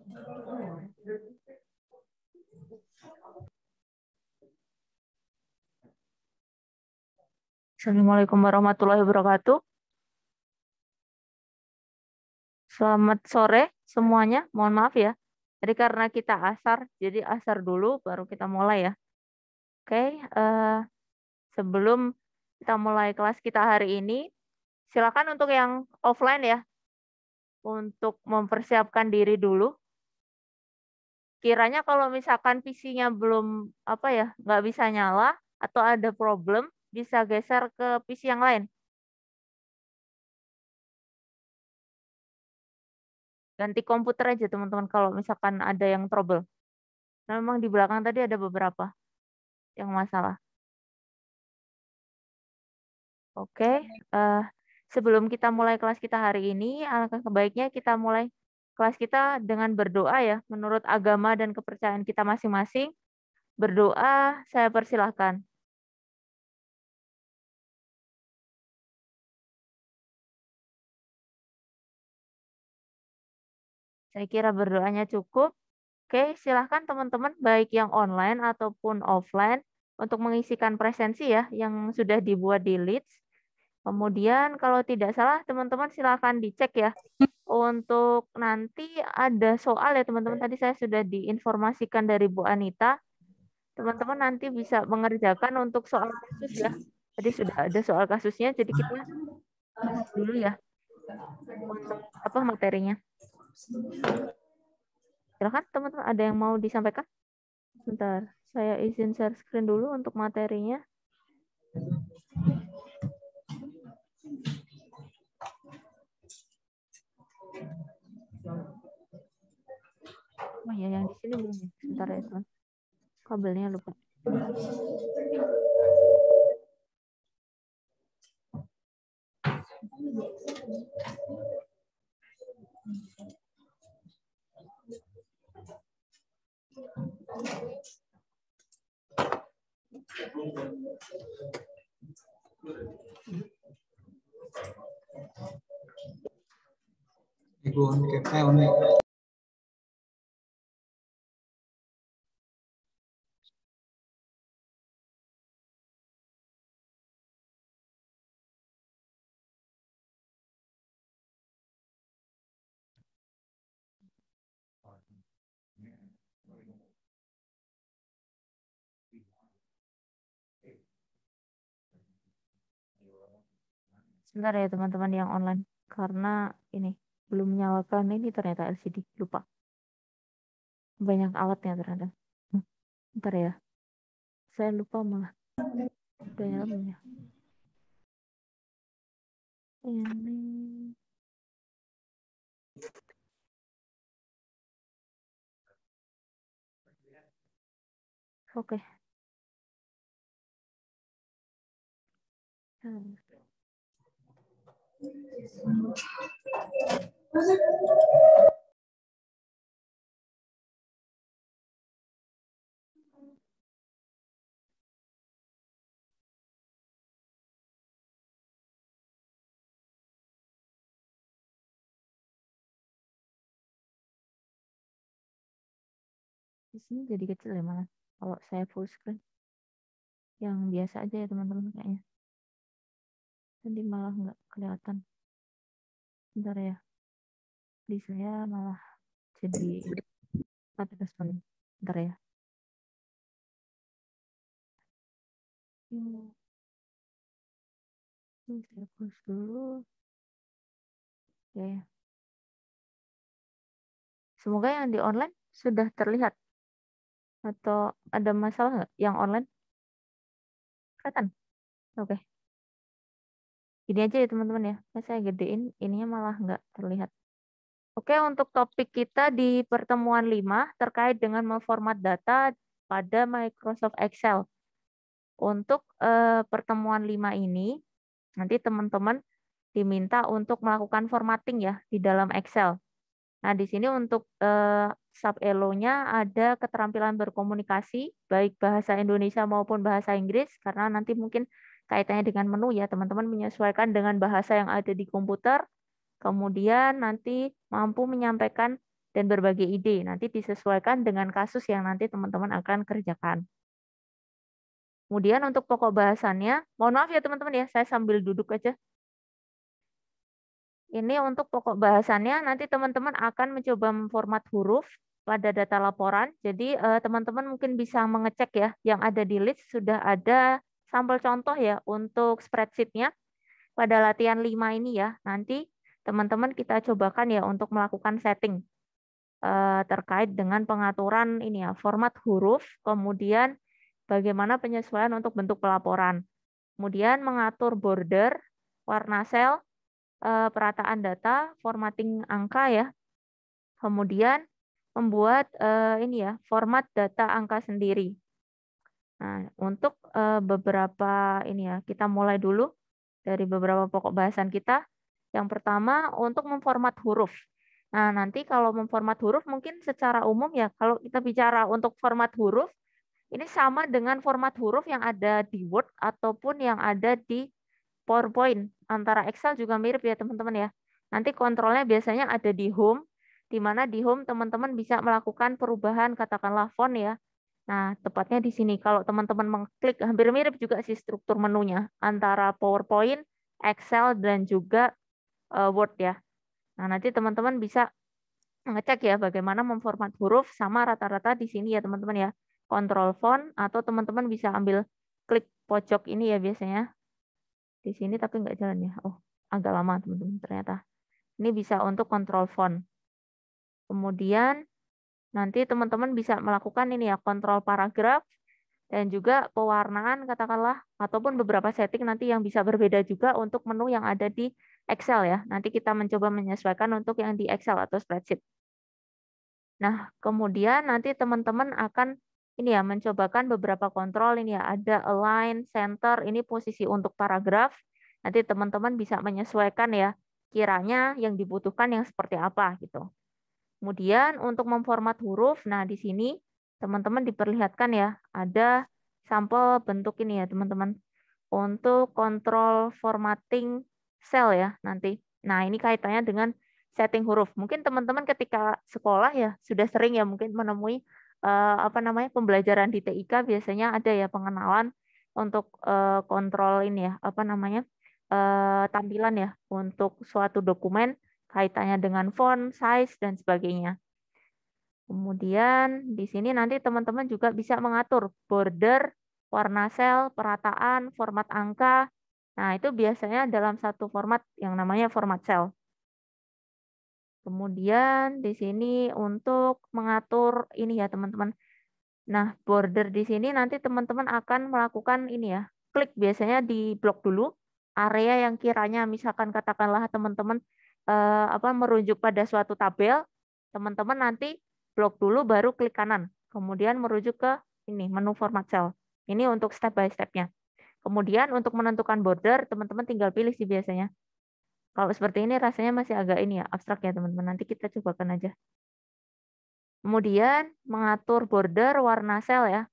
Assalamualaikum warahmatullahi wabarakatuh. Selamat sore semuanya. Mohon maaf ya. Jadi karena kita asar, jadi asar dulu baru kita mulai ya. Oke, sebelum kita mulai kelas kita hari ini, silakan untuk yang offline ya, untuk mempersiapkan diri dulu. Kiranya kalau misalkan PC-nya belum nggak bisa nyala atau ada problem, bisa geser ke PC yang lain. Ganti komputer aja teman-teman kalau misalkan ada yang trouble. Nah, memang di belakang tadi ada beberapa yang masalah. Oke, sebelum kita mulai kelas kita hari ini, alangkah sebaiknya kita mulai kelas kita dengan berdoa ya, menurut agama dan kepercayaan kita masing-masing. Berdoa, saya persilahkan. Saya kira berdoanya cukup. Oke, silahkan teman-teman, baik yang online ataupun offline, untuk mengisikan presensi ya, yang sudah dibuat di Leads. Kemudian kalau tidak salah, teman-teman silahkan dicek ya. Untuk nanti ada soal ya teman-teman, tadi saya sudah diinformasikan dari Bu Anita. Teman-teman nanti bisa mengerjakan untuk soal kasus ya. Tadi sudah ada soal kasusnya, jadi kita bahas dulu ya untuk materinya. Silakan teman-teman, ada yang mau disampaikan? Bentar, saya izin share screen dulu untuk materinya. Oh ya, yang di sini belum. Sebentar ya teman. Kabelnya lupa. Sebentar ya teman-teman yang online, karena ini belum nyalakan ini ternyata LCD, lupa. Banyak alatnya ternyata. Bentar ya, saya lupa malah. Udah nyala belum ya? Ini. Oke. Di sini jadi kecil ya malah. Kalau saya full screen. Yang biasa aja ya teman-teman kayaknya. Nanti malah nggak kelihatan. Bentar ya. Di saya malah jadi mati respon. Bentar ya. Ini saya push dulu. Ya. Semoga yang di online sudah terlihat. Atau ada masalah nggak yang online? Kelihatan? Oke. Ini aja ya teman-teman ya. Saya gedein, ininya malah nggak terlihat. Oke, untuk topik kita di pertemuan 5 terkait dengan memformat data pada Microsoft Excel. Untuk pertemuan 5 ini, nanti teman-teman diminta untuk melakukan formatting ya di dalam Excel. Nah, di sini untuk sub elo-nya ada keterampilan berkomunikasi, baik bahasa Indonesia maupun bahasa Inggris, karena nanti mungkin kaitannya dengan menu ya, teman-teman menyesuaikan dengan bahasa yang ada di komputer. Kemudian nanti mampu menyampaikan dan berbagi ide. Nanti disesuaikan dengan kasus yang nanti teman-teman akan kerjakan. Kemudian untuk pokok bahasannya, mohon maaf ya teman-teman ya, saya sambil duduk aja. Ini untuk pokok bahasannya, nanti teman-teman akan mencoba memformat huruf pada data laporan. Jadi teman-teman mungkin bisa mengecek ya, yang ada di list sudah ada sampel contoh ya untuk spreadsheet-nya pada latihan 5 ini ya. Nanti teman-teman kita cobakan ya untuk melakukan setting terkait dengan pengaturan ini ya, format huruf, kemudian bagaimana penyesuaian untuk bentuk pelaporan. Kemudian mengatur border, warna sel, perataan data, formatting angka ya. Kemudian membuat ini ya, format data angka sendiri. Nah, untuk beberapa ini ya, kita mulai dulu dari beberapa pokok bahasan kita. Yang pertama untuk memformat huruf. Nah, nanti kalau memformat huruf mungkin secara umum ya, kalau kita bicara untuk format huruf, ini sama dengan format huruf yang ada di Word ataupun yang ada di PowerPoint. Antara Excel juga mirip ya teman-teman ya. Nanti kontrolnya biasanya ada di Home, di mana di Home teman-teman bisa melakukan perubahan katakanlah font ya. Nah, tepatnya di sini. Kalau teman-teman mengklik, hampir mirip juga sih struktur menunya antara PowerPoint, Excel, dan juga Word ya. Nah, nanti teman-teman bisa ngecek ya bagaimana memformat huruf sama rata-rata di sini ya teman-teman ya. Kontrol font atau teman-teman bisa ambil klik pojok ini ya biasanya. Di sini tapi nggak jalan ya. Oh, agak lama teman-teman ternyata. Ini bisa untuk kontrol font. Kemudian nanti teman-teman bisa melakukan ini ya, kontrol paragraf dan juga pewarnaan katakanlah ataupun beberapa setting nanti yang bisa berbeda juga untuk menu yang ada di Excel ya. Nanti kita mencoba menyesuaikan untuk yang di Excel atau spreadsheet. Nah, kemudian nanti teman-teman akan ini ya mencobakan beberapa kontrol ini ya, ada align, center, ini posisi untuk paragraf. Nanti teman-teman bisa menyesuaikan ya kiranya yang dibutuhkan yang seperti apa gitu. Kemudian untuk memformat huruf, nah di sini teman-teman diperlihatkan ya, ada sampel bentuk ini ya teman-teman. Untuk kontrol formatting cell ya nanti. Nah ini kaitannya dengan setting huruf. Mungkin teman-teman ketika sekolah ya sudah sering ya mungkin menemui apa namanya pembelajaran di TIK biasanya ada ya pengenalan untuk kontrol ini ya apa namanya tampilan ya untuk suatu dokumen kaitannya dengan font, size, dan sebagainya. Kemudian di sini nanti teman-teman juga bisa mengatur border, warna sel, perataan, format angka. Nah, itu biasanya dalam satu format yang namanya format sel. Kemudian di sini untuk mengatur ini ya teman-teman. Nah, border di sini nanti teman-teman akan melakukan ini ya. Klik biasanya di blok dulu area yang kiranya misalkan katakanlah teman-teman apa merujuk pada suatu tabel, teman-teman nanti blok dulu baru klik kanan. Kemudian merujuk ke ini menu format cell. Ini untuk step by step-nya. Kemudian untuk menentukan border, teman-teman tinggal pilih sih biasanya. Kalau seperti ini rasanya masih agak ini ya, abstrak ya teman-teman. Nanti kita cobakan aja. Kemudian mengatur border warna sel ya.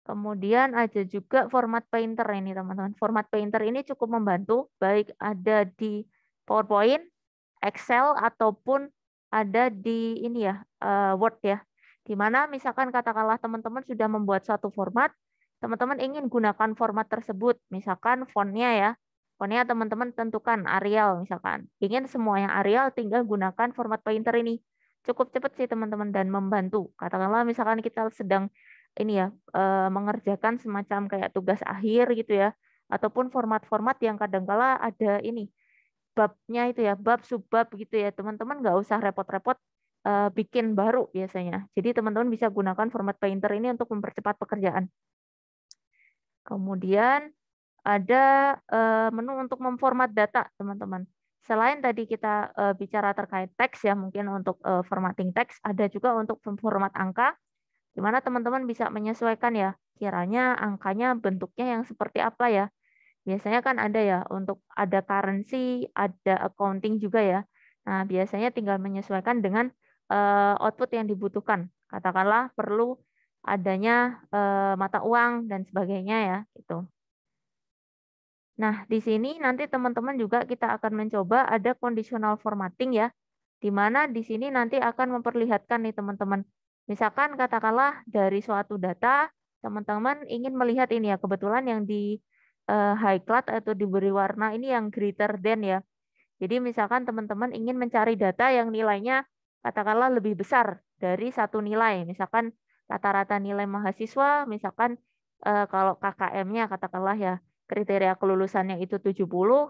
Kemudian ada juga format painter ini teman-teman. Format painter ini cukup membantu baik ada di PowerPoint, Excel ataupun ada di ini ya Word ya. Di mana misalkan katakanlah teman-teman sudah membuat satu format, teman-teman ingin gunakan format tersebut, misalkan fontnya ya. Fontnya teman-teman tentukan Arial misalkan. Ingin semuanya Arial, tinggal gunakan format painter ini. Cukup cepat sih teman-teman dan membantu. Katakanlah misalkan kita sedang ini ya mengerjakan semacam kayak tugas akhir gitu ya ataupun format-format yang kadangkala ada ini babnya itu ya bab subbab gitu ya teman-teman nggak usah repot-repot bikin baru biasanya jadi teman-teman bisa gunakan format painter ini untuk mempercepat pekerjaan. Kemudian ada menu untuk memformat data teman-teman. Selain tadi kita bicara terkait teks ya mungkin untuk formatting teks ada juga untuk memformat angka di mana teman-teman bisa menyesuaikan ya, kiranya angkanya bentuknya yang seperti apa ya. Biasanya kan ada ya, untuk ada currency, ada accounting juga ya. Nah, biasanya tinggal menyesuaikan dengan output yang dibutuhkan. Katakanlah perlu adanya mata uang dan sebagainya ya, gitu. Nah, di sini nanti teman-teman juga kita akan mencoba ada conditional formatting ya. di mana di sini nanti akan memperlihatkan nih teman-teman. Misalkan katakanlah dari suatu data, teman-teman ingin melihat ini ya, kebetulan yang di highlight atau diberi warna ini yang greater than ya. Jadi misalkan teman-teman ingin mencari data yang nilainya katakanlah lebih besar dari satu nilai. Misalkan rata-rata nilai mahasiswa, misalkan kalau KKM-nya katakanlah ya, kriteria kelulusannya itu 70,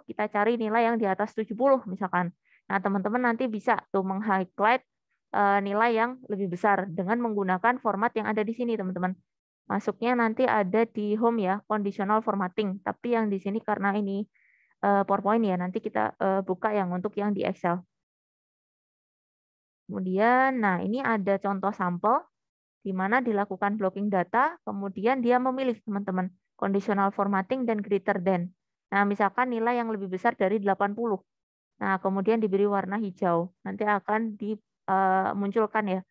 kita cari nilai yang di atas 70 misalkan. Nah, teman-teman nanti bisa tuh meng-highlight nilai yang lebih besar dengan menggunakan format yang ada di sini, teman-teman. Masuknya nanti ada di home ya, conditional formatting. Tapi yang di sini karena ini PowerPoint ya, nanti kita buka yang untuk yang di Excel. Kemudian, nah ini ada contoh sampel di mana dilakukan blocking data, kemudian dia memilih teman-teman conditional formatting dan greater than. Nah, misalkan nilai yang lebih besar dari 80. Nah, kemudian diberi warna hijau. Nanti akan dimunculkan ya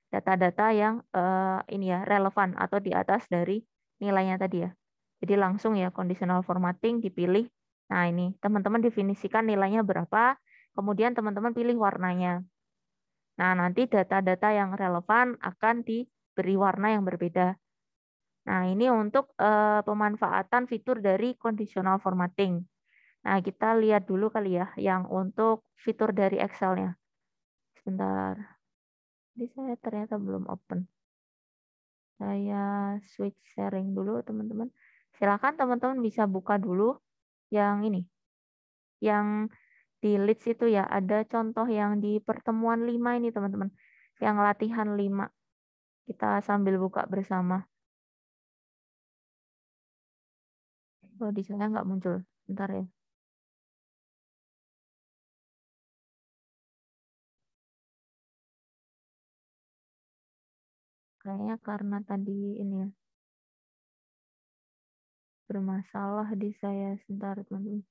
data-data yang ini ya relevan atau di atas dari nilainya tadi ya. Jadi langsung ya conditional formatting dipilih. Nah, ini teman-teman definisikan nilainya berapa, kemudian teman-teman pilih warnanya. Nah, nanti data-data yang relevan akan diberi warna yang berbeda. Nah, ini untuk pemanfaatan fitur dari conditional formatting. Nah, kita lihat dulu kali ya yang untuk fitur dari Excel-nya. Sebentar. Jadi saya ternyata belum open. Saya switch sharing dulu, teman-teman. Silakan teman-teman bisa buka dulu yang ini. Yang di leads itu ya, ada contoh yang di pertemuan 5 ini, teman-teman. Yang latihan 5. Kita sambil buka bersama. Oh, di sana nggak muncul. Bentar ya. Kayaknya karena tadi ini ya, bermasalah di saya. Sebentar, teman-teman.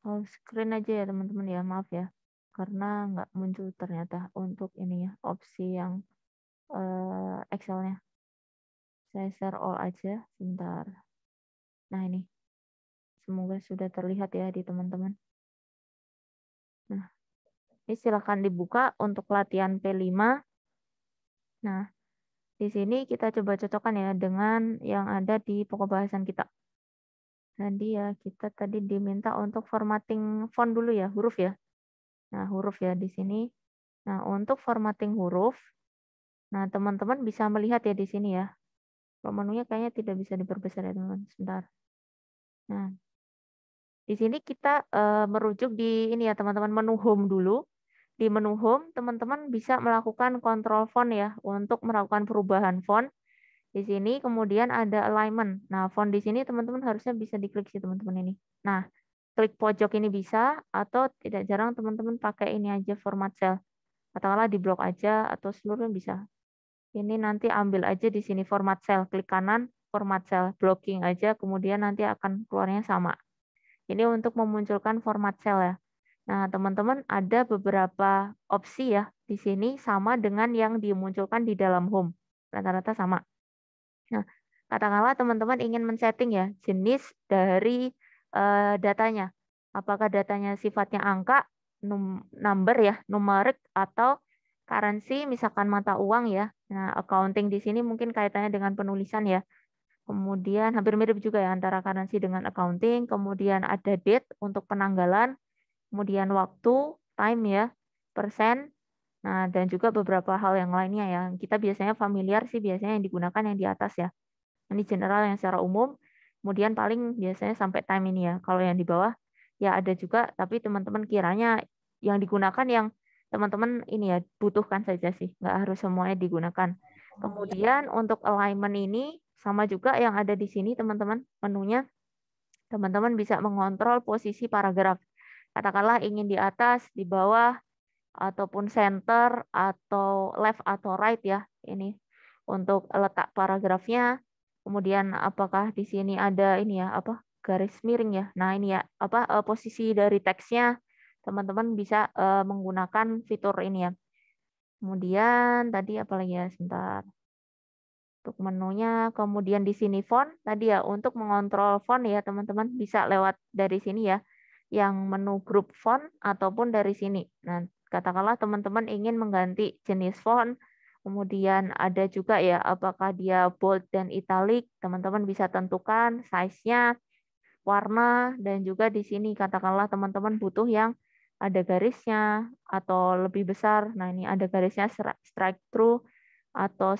Oh, screen aja ya, teman-teman ya. Maaf ya. Karena nggak muncul ternyata untuk ini ya, opsi yang Excel-nya. Saya share all aja. Sebentar. Nah, ini. Semoga sudah terlihat ya di teman-teman. Nah, ini silakan dibuka untuk latihan P5. Nah, di sini kita coba cocokkan ya dengan yang ada di pokok bahasan kita. Tadi ya, kita tadi diminta untuk formatting font dulu ya, huruf ya. Nah, huruf ya di sini. Nah, untuk formatting huruf, nah teman-teman bisa melihat ya di sini ya. Kalau menunya kayaknya tidak bisa diperbesar ya teman-teman. Sebentar. Nah, di sini kita merujuk di ini ya teman-teman, menu home dulu. Di menu home, teman-teman bisa melakukan kontrol font ya untuk melakukan perubahan font. Di sini kemudian ada alignment. Nah, font di sini teman-teman harusnya bisa diklik sih teman-teman ini. Nah, klik pojok ini bisa atau tidak jarang teman-teman pakai ini aja format cell. Katakanlah di blok aja atau seluruhnya bisa. Ini nanti ambil aja di sini format cell, klik kanan format cell, blocking aja kemudian nanti akan keluarnya sama. Ini untuk memunculkan format cell ya. Nah, teman-teman ada beberapa opsi ya di sini sama dengan yang dimunculkan di dalam home. Rata-rata sama. Nah, katakanlah teman-teman ingin men-setting ya jenis dari datanya. Apakah datanya sifatnya angka, number ya, numerik atau currency, misalkan mata uang ya. Nah, accounting di sini mungkin kaitannya dengan penulisan ya. Kemudian hampir mirip juga ya antara currency dengan accounting. Kemudian ada date untuk penanggalan. Kemudian waktu, time ya, persen. Nah, dan juga beberapa hal yang lainnya ya. Kita biasanya familiar sih biasanya yang digunakan yang di atas ya. Ini general yang secara umum. Kemudian paling biasanya sampai time ini ya. Kalau yang di bawah ya ada juga, tapi teman-teman kiranya yang digunakan yang teman-teman ini ya butuhkan saja sih. Nggak harus semuanya digunakan. Kemudian untuk alignment ini sama juga yang ada di sini teman-teman menunya. Teman-teman bisa mengontrol posisi paragraf. Katakanlah ingin di atas, di bawah, ataupun center, atau left atau right ya. Ini untuk letak paragrafnya. Kemudian apakah di sini ada ini ya, apa garis miring ya. Nah ini ya, apa posisi dari teksnya. Teman-teman bisa menggunakan fitur ini ya. Kemudian tadi apa lagi ya, sebentar. Untuk menunya, kemudian di sini font tadi ya, untuk mengontrol font ya teman-teman bisa lewat dari sini ya, yang menu grup font ataupun dari sini. Nah, katakanlah teman-teman ingin mengganti jenis font, kemudian ada juga ya apakah dia bold dan italic, teman-teman bisa tentukan size-nya, warna, dan juga di sini katakanlah teman-teman butuh yang ada garisnya atau lebih besar. Nah, ini ada garisnya strike through atau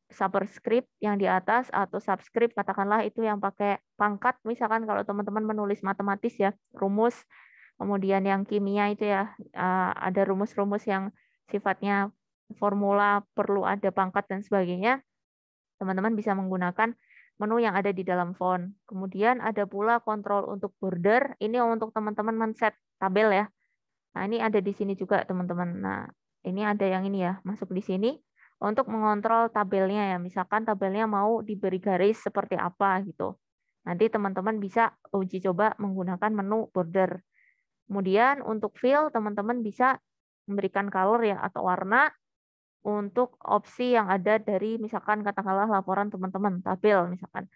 superscript yang di atas atau subscript, katakanlah itu yang pakai pangkat, misalkan kalau teman-teman menulis matematis ya, rumus, kemudian yang kimia itu ya ada rumus-rumus yang sifatnya formula perlu ada pangkat dan sebagainya, teman-teman bisa menggunakan menu yang ada di dalam font. Kemudian ada pula kontrol untuk border, ini untuk teman-teman men-set tabel ya. Nah, ini ada di sini juga teman-teman. Nah, ini ada yang ini ya, masuk di sini untuk mengontrol tabelnya ya. Misalkan tabelnya mau diberi garis seperti apa gitu. Nanti teman-teman bisa uji coba menggunakan menu border. Kemudian untuk fill, teman-teman bisa memberikan color ya atau warna untuk opsi yang ada dari misalkan katakanlah laporan teman-teman, tabel misalkan.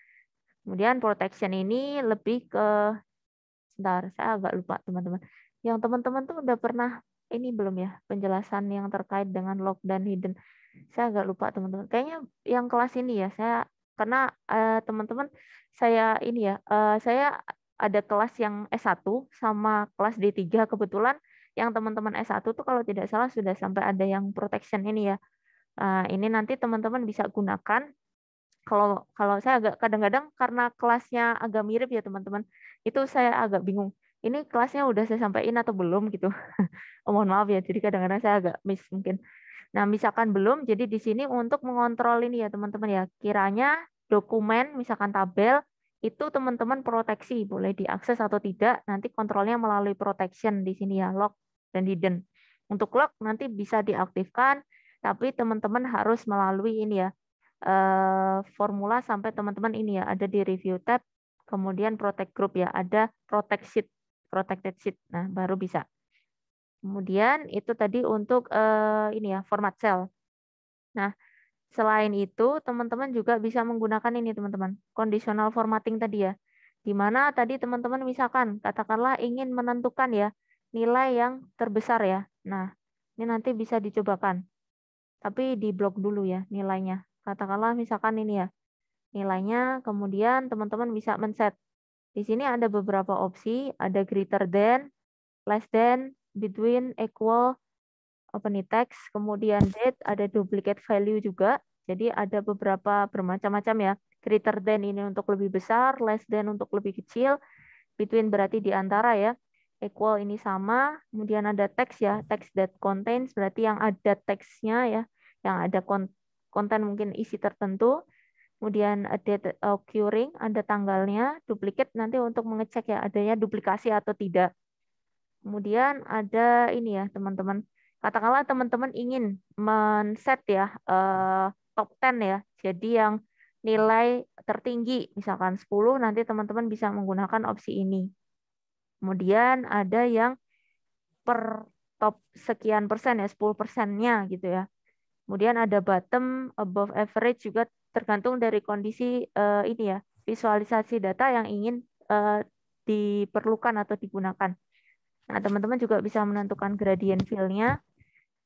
Kemudian protection ini lebih ke, sebentar, saya agak lupa teman-teman. Yang teman-teman tuh udah pernah ini belum ya, penjelasan yang terkait dengan log dan hidden. Saya agak lupa teman-teman. Kayaknya yang kelas ini ya, saya karena teman-teman saya ini ya, saya ada kelas yang S1 sama kelas D3 kebetulan yang teman-teman S1 tuh kalau tidak salah sudah sampai ada yang protection ini ya. Ini nanti teman-teman bisa gunakan. Kalau saya agak kadang-kadang karena kelasnya agak mirip ya teman-teman, itu saya agak bingung. Ini kelasnya udah saya sampaikan atau belum gitu. Mohon maaf ya, jadi kadang-kadang saya agak miss mungkin. Nah, misalkan belum, jadi di sini untuk mengontrol ini ya teman-teman ya. Kiranya dokumen, misalkan tabel, itu teman-teman proteksi, boleh diakses atau tidak. Nanti kontrolnya melalui protection di sini ya, lock dan hidden. Untuk lock nanti bisa diaktifkan, tapi teman-teman harus melalui ini ya, formula sampai teman-teman ini ya, ada di review tab, kemudian protect group ya, ada protected sheet. Nah, baru bisa. Kemudian itu tadi untuk ini ya, format cell. Nah, selain itu teman-teman juga bisa menggunakan ini teman-teman, conditional formatting tadi ya. Di mana tadi teman-teman misalkan katakanlah ingin menentukan ya nilai yang terbesar ya. Nah, ini nanti bisa dicobakan. Tapi di blok dulu ya nilainya. Katakanlah misalkan ini ya nilainya, kemudian teman-teman bisa men-set. Di sini ada beberapa opsi, ada greater than, less than, between, equal, open text, kemudian date, ada duplicate value juga. Jadi ada beberapa bermacam-macam ya. Greater than ini untuk lebih besar, less than untuk lebih kecil, between berarti di antara ya. Equal ini sama, kemudian ada text ya, text that contains berarti yang ada teksnya ya, yang ada konten mungkin isi tertentu. Kemudian date occurring, ada tanggalnya, duplicate nanti untuk mengecek ya adanya duplikasi atau tidak. Kemudian ada ini ya teman-teman. Katakanlah teman-teman ingin men-set ya top 10 ya. Jadi yang nilai tertinggi misalkan 10 nanti teman-teman bisa menggunakan opsi ini. Kemudian ada yang per top sekian persen ya 10%-nya gitu ya. Kemudian ada bottom, above average juga tergantung dari kondisi ini ya visualisasi data yang ingin diperlukan atau digunakan. Nah, teman-teman juga bisa menentukan gradient fill-nya.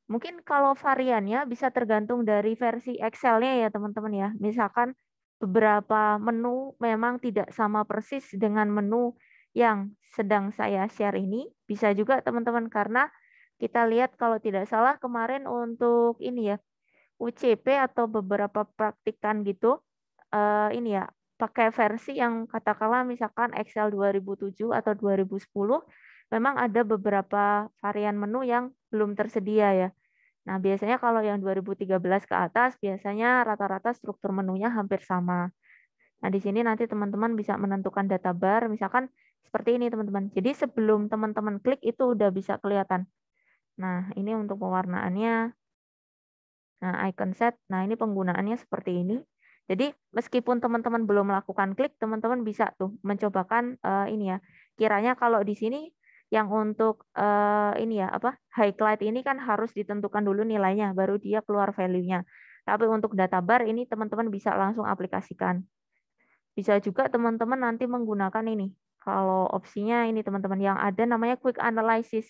Mungkin kalau variannya bisa tergantung dari versi Excel-nya ya teman-teman ya. Misalkan beberapa menu memang tidak sama persis dengan menu yang sedang saya share ini. Bisa juga teman-teman karena kita lihat kalau tidak salah kemarin untuk ini ya UCP atau beberapa praktikan gitu ini ya pakai versi yang katakanlah misalkan Excel 2007 atau 2010 memang ada beberapa varian menu yang belum tersedia ya. Nah, biasanya kalau yang 2013 ke atas biasanya rata-rata struktur menunya hampir sama. Nah, di sini nanti teman-teman bisa menentukan data bar, misalkan seperti ini teman-teman. Jadi sebelum teman-teman klik itu udah bisa kelihatan. Nah, ini untuk pewarnaannya. Nah, icon set. Nah, ini penggunaannya seperti ini. Jadi meskipun teman-teman belum melakukan klik, teman-teman bisa tuh mencobakan ini ya. Kiranya kalau di sini yang untuk ini ya apa highlight ini kan harus ditentukan dulu nilainya, baru dia keluar value-nya. Tapi untuk data bar ini teman-teman bisa langsung aplikasikan. Bisa juga teman-teman nanti menggunakan ini. Kalau opsinya ini teman-teman yang ada namanya quick analysis.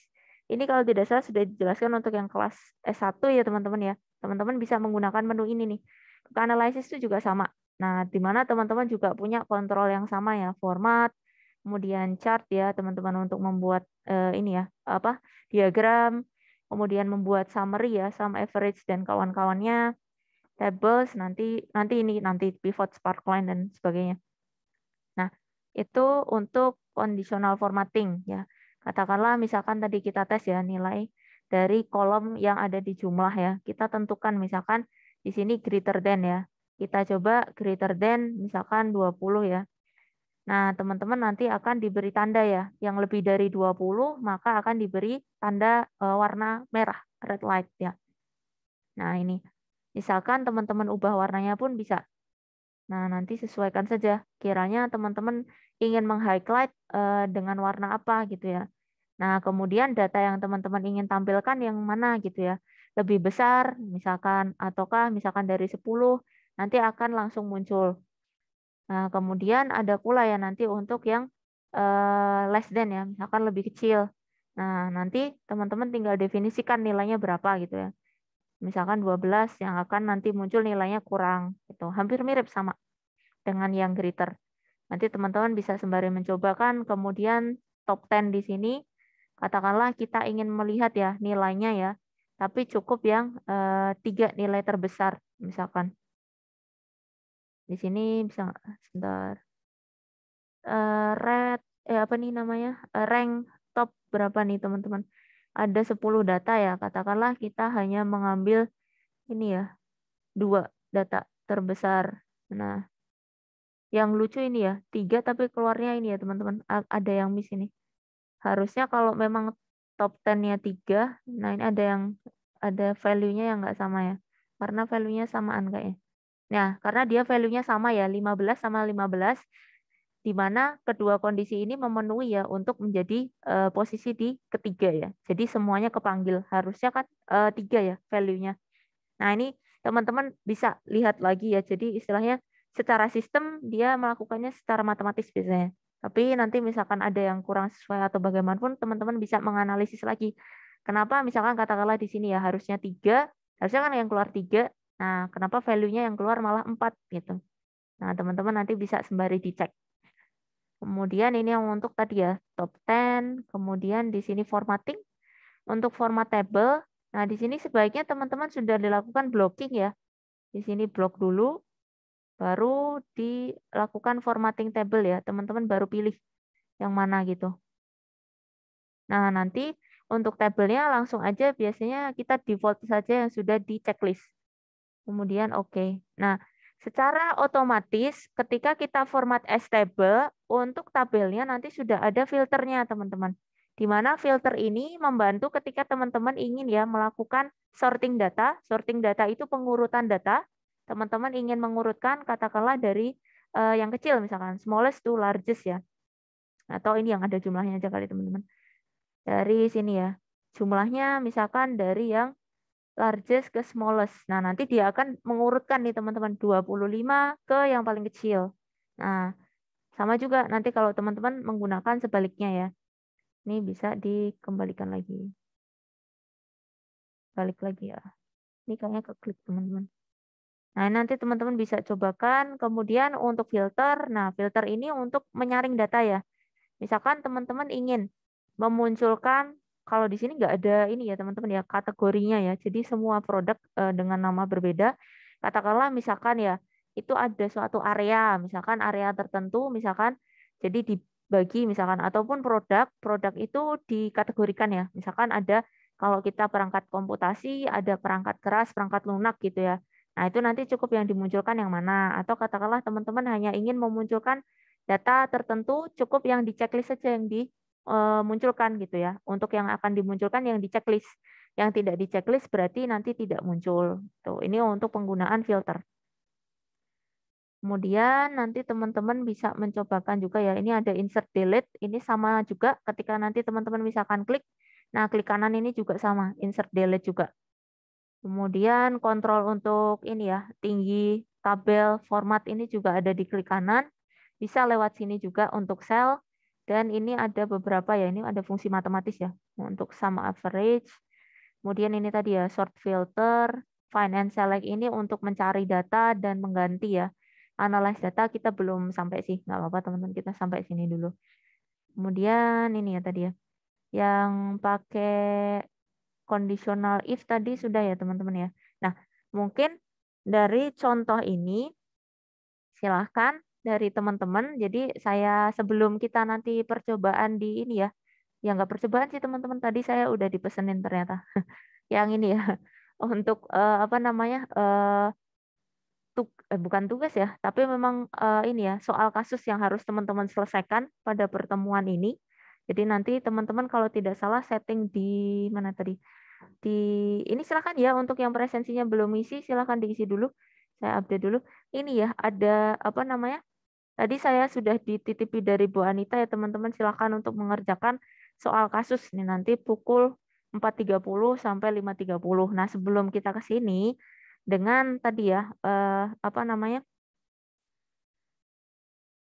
Ini kalau tidak salah sudah dijelaskan untuk yang kelas S1 ya teman-teman ya. Teman-teman bisa menggunakan menu ini nih. Quick analysis itu juga sama. Nah, di mana teman-teman juga punya kontrol yang sama ya, format, kemudian chart ya teman-teman untuk membuat ini ya, apa? Diagram, kemudian membuat summary ya, sum average dan kawan-kawannya, tables nanti pivot sparkline dan sebagainya. Nah, itu untuk conditional formatting ya. Katakanlah misalkan tadi kita tes ya nilai dari kolom yang ada di jumlah ya. Kita tentukan misalkan di sini greater than ya. Kita coba greater than misalkan 20 ya. Nah, teman-teman nanti akan diberi tanda ya. Yang lebih dari 20 maka akan diberi tanda warna merah, red light ya. Nah, ini. Misalkan teman-teman ubah warnanya pun bisa. Nah, nanti sesuaikan saja. Kiranya teman-teman ingin meng-highlight dengan warna apa gitu ya. Nah, kemudian data yang teman-teman ingin tampilkan yang mana gitu ya. Lebih besar misalkan ataukah misalkan dari 10 nanti akan langsung muncul. Nah, kemudian ada pula ya nanti untuk yang less than ya, misalkan lebih kecil. Nah, nanti teman-teman tinggal definisikan nilainya berapa gitu ya. Misalkan 12 yang akan nanti muncul nilainya kurang gitu. Hampir mirip sama dengan yang greater. Nanti teman-teman bisa sembari mencoba kan, kemudian top 10 di sini, katakanlah kita ingin melihat ya nilainya ya, tapi cukup yang 3 nilai terbesar, misalkan. Di sini bisa, sebentar, red, apa nih namanya, rank top berapa nih teman-teman. Ada 10 data ya, katakanlah kita hanya mengambil ini ya, 2 data terbesar. Nah, yang lucu ini ya, 3 tapi keluarnya ini ya teman-teman. Ada yang miss ini. Harusnya kalau memang top 10-nya 3, nah ini ada value-nya yang nggak sama ya. Karena value-nya samaan kayaknya. Nah, karena dia value-nya sama ya, 15 sama 15, di mana kedua kondisi ini memenuhi ya untuk menjadi posisi di ketiga ya. Jadi semuanya kepanggil. Harusnya kan 3 ya value-nya. Nah, ini teman-teman bisa lihat lagi ya. Jadi istilahnya secara sistem dia melakukannya secara matematis biasanya. Tapi nanti misalkan ada yang kurang sesuai atau bagaimanapun, teman-teman bisa menganalisis lagi. Kenapa misalkan katakanlah di sini ya harusnya 3, harusnya kan yang keluar 3. Nah, kenapa value-nya yang keluar malah 4 gitu. Nah, teman-teman nanti bisa sembari dicek. Kemudian ini yang untuk tadi ya, top 10, kemudian di sini formatting. Untuk format table, nah di sini sebaiknya teman-teman sudah dilakukan blocking ya. Di sini blok dulu, baru dilakukan formatting table ya. Teman-teman baru pilih yang mana gitu. Nah, nanti untuk tabelnya langsung aja biasanya kita default saja yang sudah di checklist. Kemudian oke. Nah, secara otomatis ketika kita format as table, untuk tabelnya nanti sudah ada filternya, teman-teman. Di mana filter ini membantu ketika teman-teman ingin ya melakukan sorting data. Sorting data itu pengurutan data. Teman-teman ingin mengurutkan katakanlah dari yang kecil misalkan smallest to largest ya. Atau ini yang ada jumlahnya aja kali teman-teman. Dari sini ya. Jumlahnya misalkan dari yang largest ke smallest. Nah, nanti dia akan mengurutkan nih teman-teman 25 ke yang paling kecil. Nah, sama juga nanti kalau teman-teman menggunakan sebaliknya ya. Ini bisa dikembalikan lagi. Balik lagi ya. Ini kayaknya keklik teman-teman. Nah, nanti teman-teman bisa cobakan. Kemudian untuk filter. Nah, filter ini untuk menyaring data ya. Misalkan teman-teman ingin memunculkan, kalau di sini nggak ada ini ya teman-teman ya, kategorinya ya. Jadi semua produk dengan nama berbeda. Katakanlah misalkan ya, itu ada suatu area, misalkan area tertentu, misalkan jadi dibagi misalkan, ataupun produk itu dikategorikan ya. Misalkan ada, kalau kita perangkat komputasi, ada perangkat keras, perangkat lunak gitu ya. Nah, itu nanti cukup yang dimunculkan yang mana. Atau katakanlah teman-teman hanya ingin memunculkan data tertentu, cukup yang di checklist saja yang dimunculkan gitu ya. Untuk yang akan dimunculkan yang di checklist. Yang tidak di checklist berarti nanti tidak muncul. Tuh, ini untuk penggunaan filter. Kemudian nanti teman-teman bisa mencobakan juga ya. Ini ada insert delete. Ini sama juga ketika nanti teman-teman misalkan klik. Nah, klik kanan ini juga sama, insert delete juga. Kemudian kontrol untuk ini ya, tinggi tabel format ini juga ada di klik kanan. Bisa lewat sini juga untuk sel. Dan ini ada beberapa ya, ini ada fungsi matematis ya. Untuk sum average. Kemudian ini tadi ya, short filter, find and select ini untuk mencari data dan mengganti ya. Analyze data kita belum sampai sih, nggak apa-apa teman-teman, kita sampai sini dulu. Kemudian ini ya tadi ya, yang pakai conditional if tadi sudah ya teman-teman ya. Nah, mungkin dari contoh ini silahkan dari teman-teman. Jadi saya sebelum kita nanti percobaan di ini ya, nggak percobaan sih teman-teman, tadi saya udah dipesenin ternyata. Yang ini ya, untuk apa namanya, bukan tugas ya, tapi memang ini ya, soal kasus yang harus teman-teman selesaikan pada pertemuan ini. Jadi nanti teman-teman kalau tidak salah setting di mana tadi? Di ini silakan ya, untuk yang presensinya belum isi silakan diisi dulu. Saya update dulu. Ini ya, ada apa namanya? Tadi saya sudah dititipi dari Bu Anita ya teman-teman, silakan untuk mengerjakan soal kasus ini nanti pukul 4.30 sampai 5.30. Nah, sebelum kita ke sini dengan tadi ya apa namanya?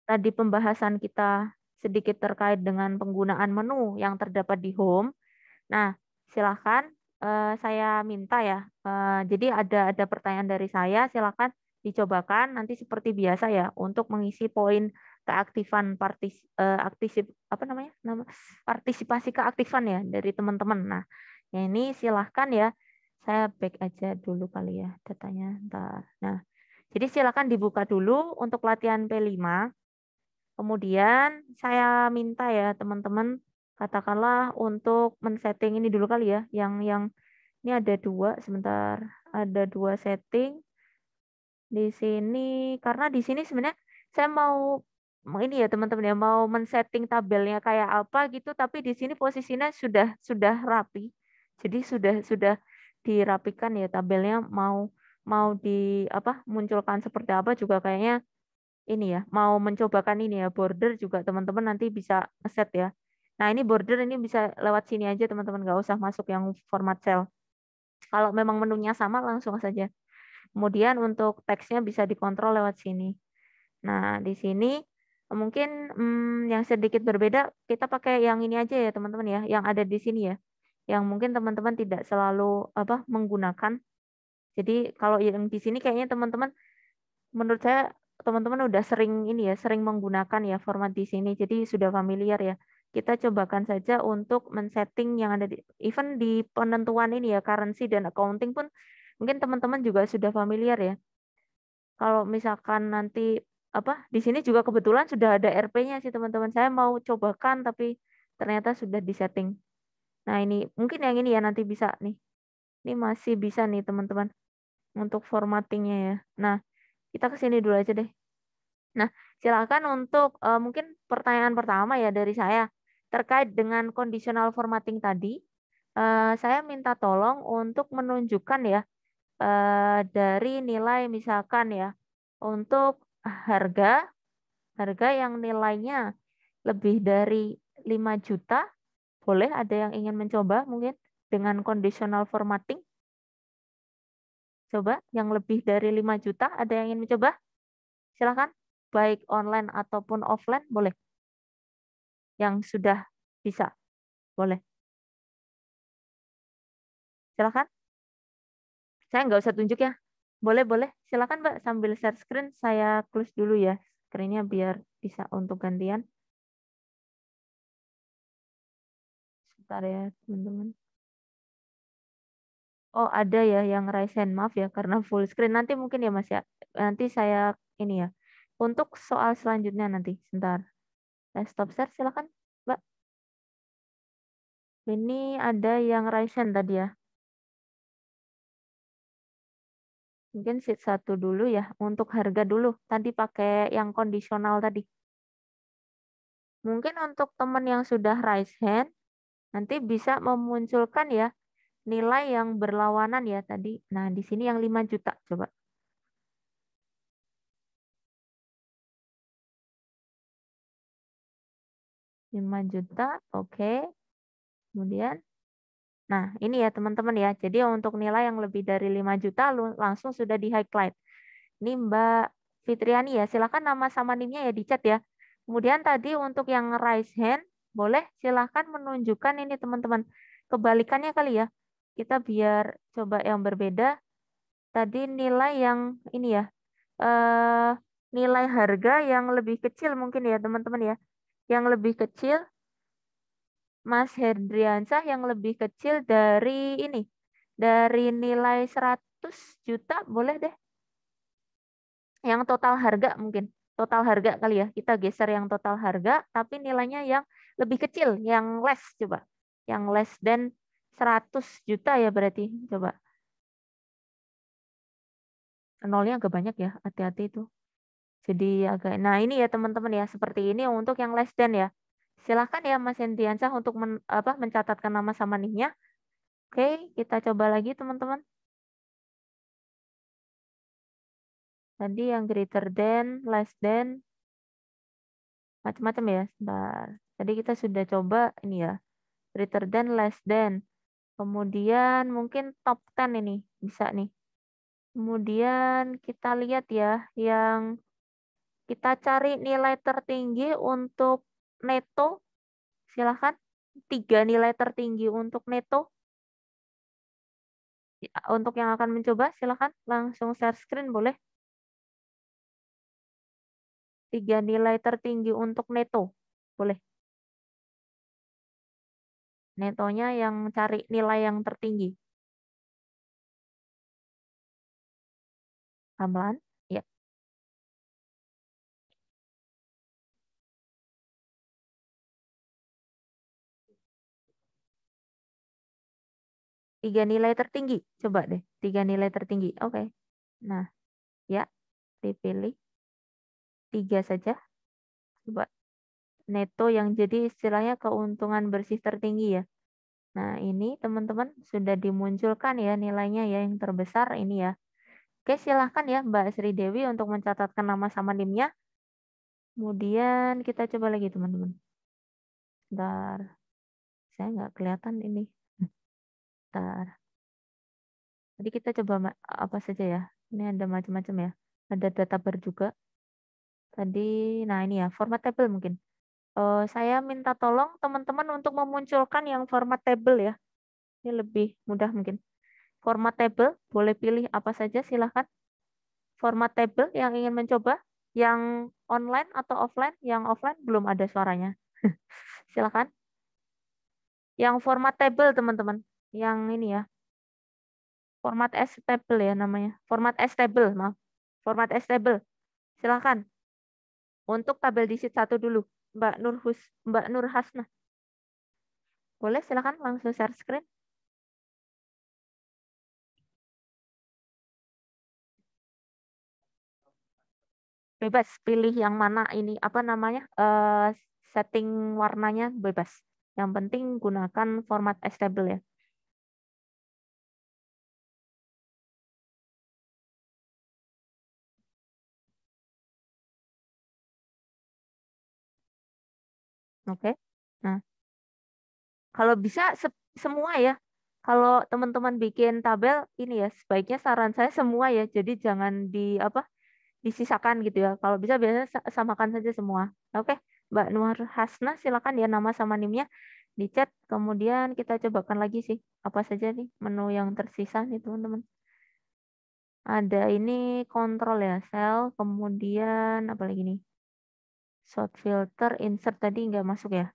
Tadi pembahasan kita sedikit terkait dengan penggunaan menu yang terdapat di home. Nah, silakan saya minta ya. Jadi ada pertanyaan dari saya, silakan dicobakan nanti seperti biasa ya untuk mengisi poin keaktifan apa namanya? Partisipasi keaktifan ya dari teman-teman. Nah, yang ini silahkan ya. Saya back aja dulu kali ya datanya. Ntar. Nah, jadi silakan dibuka dulu untuk latihan P5. Kemudian saya minta ya teman-teman, katakanlah untuk men-setting ini dulu kali ya, yang ini ada dua, sebentar, ada dua setting di sini, karena di sini sebenarnya saya mau ini ya teman-teman ya, mau men-setting tabelnya kayak apa gitu, tapi di sini posisinya sudah rapi, jadi sudah dirapikan ya tabelnya, mau mau di apa munculkan seperti apa juga kayaknya ini ya, mau mencobakan ini ya, border juga teman-teman nanti bisa set ya. Nah, ini border ini bisa lewat sini aja teman-teman, nggak usah masuk yang format cell. Kalau memang menunya sama langsung saja. Kemudian untuk teksnya bisa dikontrol lewat sini. Nah, di sini mungkin yang sedikit berbeda, kita pakai yang ini aja ya teman-teman ya, yang ada di sini ya. Yang mungkin teman-teman tidak selalu apa menggunakan. Jadi kalau yang di sini kayaknya teman-teman, menurut saya teman-teman udah sering ini ya, sering menggunakan ya format di sini. Jadi sudah familiar ya. Kita cobakan saja untuk men-setting yang ada di even di penentuan ini ya, currency dan accounting pun mungkin teman-teman juga sudah familiar ya. Kalau misalkan nanti apa di sini juga kebetulan sudah ada RP-nya sih teman-teman. Saya mau cobakan tapi ternyata sudah di-setting. Nah, ini mungkin yang ini ya nanti bisa nih. Ini masih bisa nih teman-teman untuk formattingnya ya. Nah, kita ke sini dulu aja deh. Nah, silakan untuk mungkin pertanyaan pertama ya dari saya terkait dengan conditional formatting tadi. Saya minta tolong untuk menunjukkan ya dari nilai misalkan ya untuk harga harga yang nilainya lebih dari 5 juta. Boleh ada yang ingin mencoba mungkin dengan conditional formatting? Coba yang lebih dari 5 juta ada yang ingin mencoba? Silakan. Baik online ataupun offline boleh. Yang sudah bisa. Boleh. Silakan. Saya nggak usah tunjuk ya. Boleh, boleh. Silakan Mbak sambil share screen. Saya close dulu ya screen-nya biar bisa untuk gantian. Sebentar ya teman-teman. Oh ada ya yang raise hand. Maaf ya karena full screen. Nanti mungkin ya Mas ya. Nanti saya ini ya. Untuk soal selanjutnya nanti. Sebentar. Saya stop share silakan Mbak. Ini ada yang raise hand tadi ya. Mungkin sheet 1 dulu ya, untuk harga dulu. Tadi pakai yang kondisional tadi. Mungkin untuk teman yang sudah raise hand, nanti bisa memunculkan ya nilai yang berlawanan ya tadi. Nah, di sini yang 5 juta coba. 5 juta, oke. Kemudian, nah ini ya teman-teman ya. Jadi untuk nilai yang lebih dari 5 juta langsung sudah di highlight. Ini Mbak Fitriani ya, silakan nama sama NIM-nya ya di chat ya. Kemudian tadi untuk yang raise hand, boleh silakan menunjukkan ini teman-teman. Kebalikannya kali ya. Kita biar coba yang berbeda. Tadi nilai yang ini ya. eh Nilai harga yang lebih kecil mungkin ya teman-teman ya. Yang lebih kecil Mas Hendriansah yang lebih kecil dari ini. Dari nilai 100 juta boleh deh. Yang total harga mungkin. Total harga kali ya. Kita geser yang total harga tapi nilainya yang lebih kecil, yang less coba. Yang less dan 100 juta ya berarti. Coba. Nolnya agak banyak ya, hati-hati itu. Jadi agak, nah ini ya teman-teman ya, seperti ini untuk yang less than ya. Silahkan ya Mas Hendriansah untuk mencatatkan nama sama NIM-nya. Oke, kita coba lagi teman-teman. Tadi yang greater than, less than, macam-macam ya. Sebentar. Tadi kita sudah coba ini ya, greater than, less than. Kemudian mungkin top 10 ini bisa nih. Kemudian kita lihat ya, yang kita cari nilai tertinggi untuk neto. Silahkan. 3 nilai tertinggi untuk neto. Untuk yang akan mencoba, silahkan langsung share screen boleh. 3 nilai tertinggi untuk neto. Boleh. Netonya yang cari nilai yang tertinggi. Pelan-pelan. Ya. Tiga nilai tertinggi. Coba deh. 3 nilai tertinggi. Oke. Nah, ya. Dipilih. 3 saja. Coba. Neto yang jadi istilahnya keuntungan bersih tertinggi ya. Nah, ini teman-teman sudah dimunculkan ya nilainya ya yang terbesar ini ya. Oke, silahkan ya Mbak Sri Dewi untuk mencatatkan nama sama NIM-nya. Kemudian kita coba lagi teman-teman. Bentar, saya nggak kelihatan ini. Bentar. Tadi kita coba apa saja ya. Ini ada macam-macam ya. Ada data bar juga. Tadi, nah ini ya, format table mungkin. Saya minta tolong teman-teman untuk memunculkan yang format table ya. Ini lebih mudah mungkin. Format table, boleh pilih apa saja silahkan. Format table yang ingin mencoba. Yang online atau offline? Yang offline belum ada suaranya. Silahkan. Yang format table teman-teman. Yang ini ya. Format as table ya namanya. Format as table, maaf. Format as table. Silahkan. Untuk tabel di sheet 1 dulu. Mbak Nur Hasnah. Boleh silahkan langsung share screen. Bebas pilih yang mana ini apa namanya? Setting warnanya bebas. Yang penting gunakan format as table ya. Oke. Nah, kalau bisa semua ya. Kalau teman-teman bikin tabel ini ya, sebaiknya saran saya semua ya. Jadi jangan di apa disisakan gitu ya. Kalau bisa biasanya samakan saja semua. Oke, Mbak Nur Hasna silakan ya nama sama NIM-nya di chat. Kemudian kita cobakan lagi sih apa saja nih menu yang tersisa nih teman-teman. Ada ini kontrol ya, sel, kemudian apa lagi nih? Short filter, insert tadi nggak masuk ya.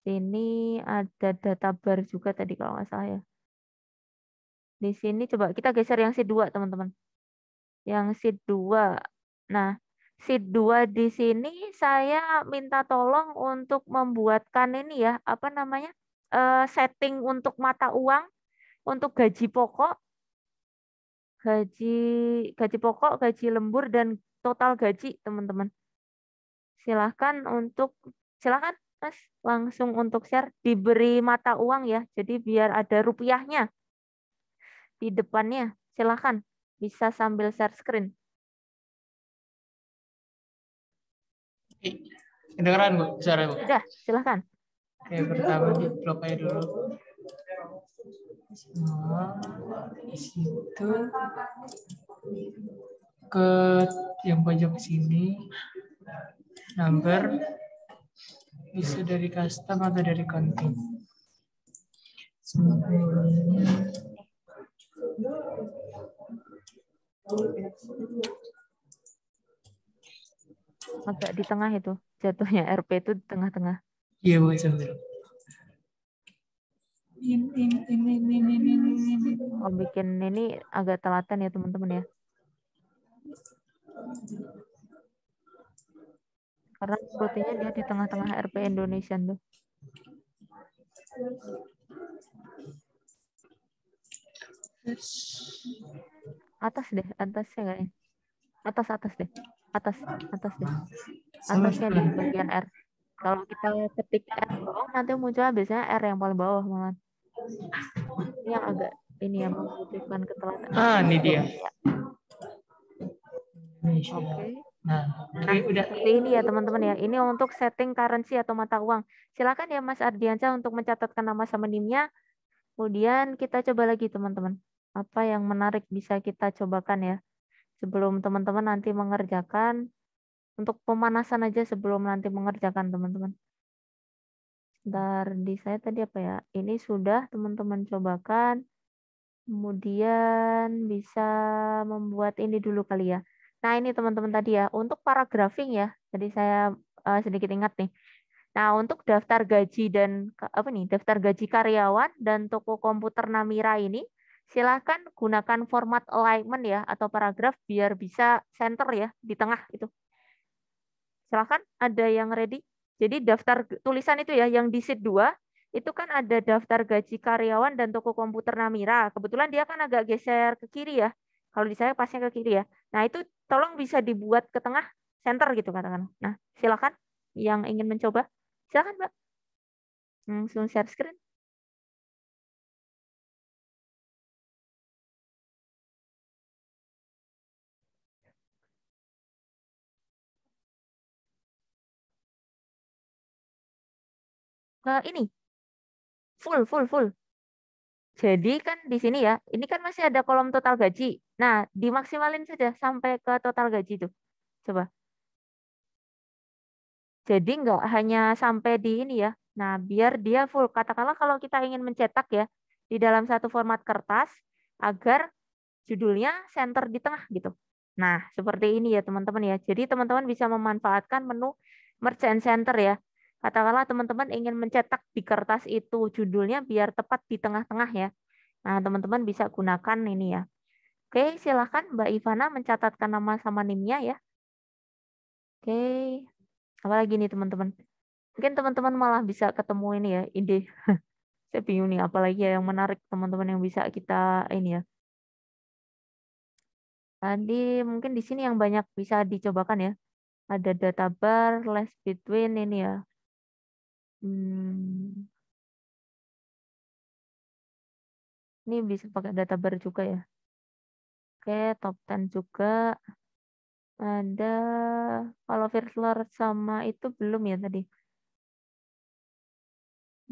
Ini ada data bar juga tadi kalau nggak salah ya. Di sini coba kita geser yang sheet 2 teman-teman. Yang sheet 2. Nah, sheet 2 di sini saya minta tolong untuk membuatkan ini ya, apa namanya? Setting untuk mata uang, untuk gaji pokok. gaji pokok, gaji lembur, dan total gaji, teman-teman. Silahkan Mas langsung untuk share, diberi mata uang ya, jadi biar ada rupiahnya di depannya. Silahkan bisa sambil share screen. Kedengeran Bu, suara Bu? Sudah, silahkan. Oke, pertama di vlog aja dulu. Semua di situ ke yang pojok sini, number bisa dari custom atau dari konten. Agak di tengah itu jatuhnya, RP itu di tengah-tengah. Iya Bu, sambil. Ini. Kalau bikin ini agak telatan ya teman-teman ya. Karena sepertinya dia di tengah-tengah RP Indonesia tuh. Atas deh, atasnya kayaknya. Atas deh. Atas deh. Atasnya di bagian R. Kalau kita ketik R bawah, nanti muncul biasanya R yang paling bawah malah. Ini yang agak ini ya, membutuhkan ketelatan. Ini dia. Ya. Oke. Nah, udah. Seperti ini ya teman-teman ya. Ini untuk setting currency atau mata uang. Silakan ya Mas Ardiansyah untuk mencatatkan nama sama NIM-nya. Kemudian kita coba lagi teman-teman. Apa yang menarik bisa kita cobakan ya. Sebelum teman-teman nanti mengerjakan. Untuk pemanasan aja sebelum nanti mengerjakan teman-teman. Bentar, di saya tadi apa ya? Ini sudah teman-teman cobakan. Kemudian bisa membuat ini dulu kali ya. Nah ini teman-teman tadi ya. Untuk paragraphing ya. Tadi saya sedikit ingat nih. Nah untuk daftar gaji dan daftar gaji karyawan dan toko komputer Namira ini. Silahkan gunakan format alignment ya. Atau paragraf biar bisa center ya. Di tengah itu. Silahkan, ada yang ready? Jadi daftar tulisan itu ya, yang di sheet 2, itu kan ada daftar gaji karyawan dan toko komputer Namira. Kebetulan dia kan agak geser ke kiri ya. Kalau di saya pasnya ke kiri ya. Nah itu tolong bisa dibuat ke tengah, center gitu katakan. Nah silakan yang ingin mencoba. Silakan Mbak. Langsung share screen. Ini full. Jadi kan di sini ya, ini kan masih ada kolom total gaji. Nah, dimaksimalin saja sampai ke total gaji itu. Coba. Jadi nggak hanya sampai di ini ya. Nah, biar dia full. Katakanlah kalau kita ingin mencetak ya, di dalam satu format kertas, agar judulnya center di tengah gitu. Nah, seperti ini ya teman-teman ya. Jadi teman-teman bisa memanfaatkan menu Merge and Center ya. Katakanlah teman-teman ingin mencetak di kertas itu judulnya biar tepat di tengah-tengah ya. Nah, teman-teman bisa gunakan ini ya. Oke, silakan Mbak Ivana mencatatkan nama sama NIM-nya ya. Oke, apalagi nih teman-teman. Mungkin teman-teman malah bisa ketemu ini ya, ide. Saya bingung nih, apalagi ya yang menarik teman-teman yang bisa kita ini ya. Tadi mungkin di sini yang banyak bisa dicobakan ya. Ada data bar, less between ini ya. Ini bisa pakai data bar juga ya. Oke, top 10 juga. Ada, kalau Virtual sama itu belum ya tadi.